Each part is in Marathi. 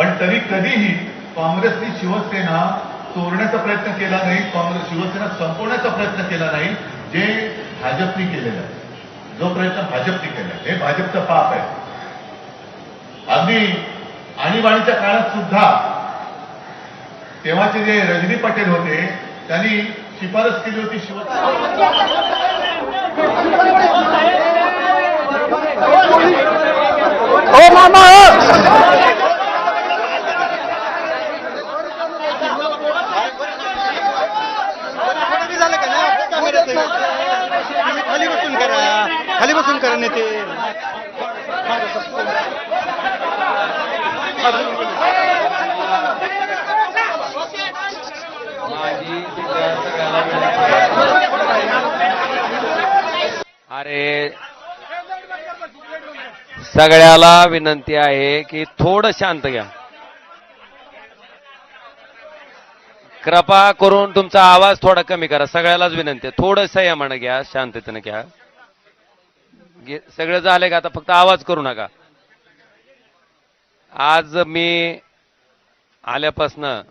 पण तरी कधीही काँग्रेसने शिवसेना चोरण्याचा प्रयत्न केला नाही, काँग्रेस शिवसेना संपवण्याचा प्रयत्न केला नाही, जे भाजपने केलेलं आहे. जो प्रयत्न भाजपने केला हे भाजपचं पाप आहे. अगदी आणीबाणीच्या काळात सुद्धा तेव्हाचे जे रजनी पटेल होते त्यांनी शिफारस केली होती शिवसेना. ओ मामा खाली बसून करा नेते. अरे सगळ्याला विनंती आहे की थोडं शांत घ्या. कृपा करून तुमचा आवाज थोडा कमी करा. सगळ्यालाच विनंती आहे, थोडं संयमानं घ्या, शांततेनं घ्या. सगळं झालंय का? आता फक्त आवाज करू नका. आज मी आल्यापासनं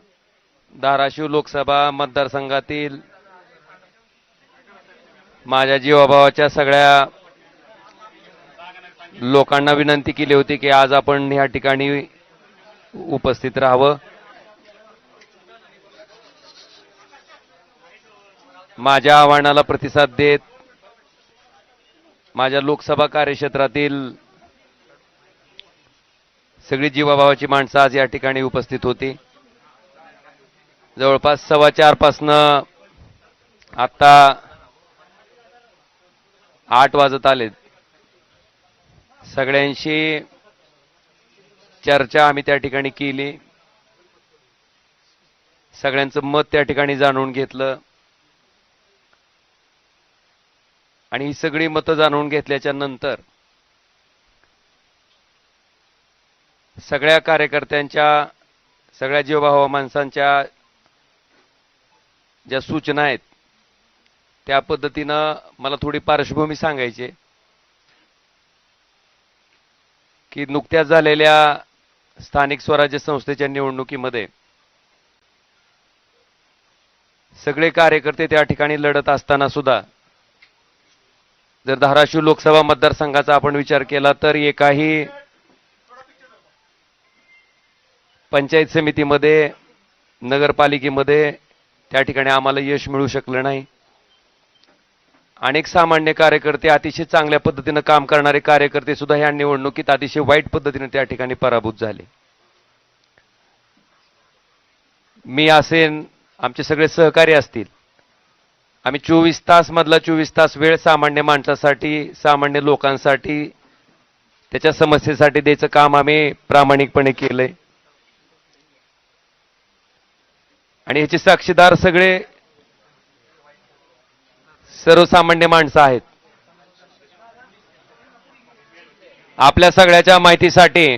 धाराशिव लोकसभा मतदारसंघातील माझ्या जीवाभावाच्या सगळ्या लोकांना विनंती केली होती की आज आपण ह्या ठिकाणी उपस्थित राहावं. माझ्या आव्हानाला प्रतिसाद देत माझ्या लोकसभा कार्यक्षेत्रातील सगळी जीवाभावाची माणसं आज या ठिकाणी उपस्थित होती. जवळपास 4:15 पासनं आता 8 वाजत आलेत. सगळ्यांशी चर्चा आम्ही त्या ठिकाणी केली, सगळ्यांचं मत त्या ठिकाणी जाणून घेतलं आणि ही सगळी मतं जाणून घेतल्याच्या नंतर सगळ्या कार्यकर्त्यांच्या, सगळ्या जीवभाव माणसांच्या ज्या सूचना आहेत त्या पद्धतीनं मला थोडी पार्श्वभूमी सांगायची की नुकत्याच झालेल्या स्थानिक स्वराज्य संस्थेच्या निवडणुकीमध्ये सगळे कार्यकर्ते त्या ठिकाणी लढत असताना सुद्धा जर धाराशिव लोकसभा मतदारसंघाचा आपण विचार केला तर एकाही पंचायत समितीमध्ये, नगरपालिकेमध्ये त्या ठिकाणी आम्हाला यश मिळू शकलं नाही. अनेक सामान्य कार्यकर्ते, अतिशय चांगल्या पद्धतीनं काम करणारे कार्यकर्ते सुद्धा ह्या निवडणुकीत अतिशय वाईट पद्धतीने त्या ठिकाणी पराभूत झाले. मी असेन, आमचे सगळे सहकारी असतील, आम्ही 24 तास मधला 24 तास वेळ सामान्य माणसासाठी, सामान्य लोकांसाठी, त्याच्या समस्येसाठी द्यायचं काम आम्ही प्रामाणिकपणे केलंय. आणि ह्याचे साक्षीदार सगळे सर्वसामान्य माणसं आहेत. आपल्या सगळ्याच्या माहितीसाठी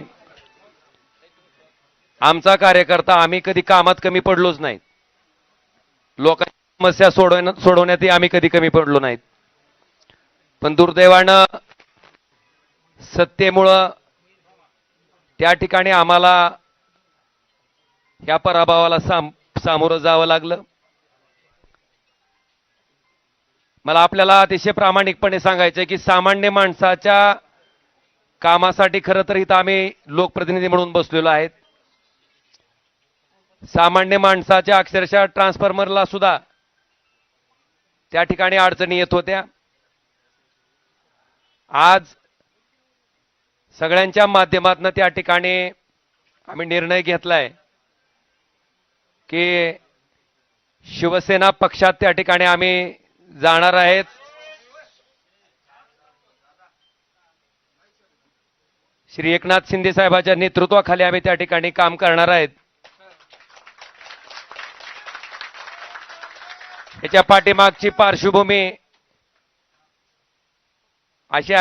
आमचा कार्यकर्ता, आम्ही कधी कामात कमी पडलोच नाहीत. लोकांच्या समस्या सोडवण्यातही आम्ही कधी कमी पडलो नाहीत. पण दुर्दैवानं सत्तेमुळं त्या ठिकाणी आम्हाला या पराभवाला सामोरं जावं लागलं. मला आपल्याला अतिशय प्रामाणिकपणे सांगायचं की सामान्य माणसाच्या कामासाठी खरं तर इथं आम्ही लोकप्रतिनिधी म्हणून बसलेलो आहेत. सामान्य माणसाच्या अक्षरशः ट्रान्सफॉर्मरला सुद्धा त्या ठिकाणी अडचणी येत होत्या. आज सगळ्यांच्या माध्यमातून त्या ठिकाणी आम्ही निर्णय घेतलाय की शिवसेना पक्षात त्या ठिकाणी आम्ही जाणार आहेत. श्री एकनाथ शिंदे साहेबांच्या नेतृत्वाखाली आम्ही त्या ठिकाणी काम करणार आहेत. याच्या पाठीमागची पार्श्वभूमी अशी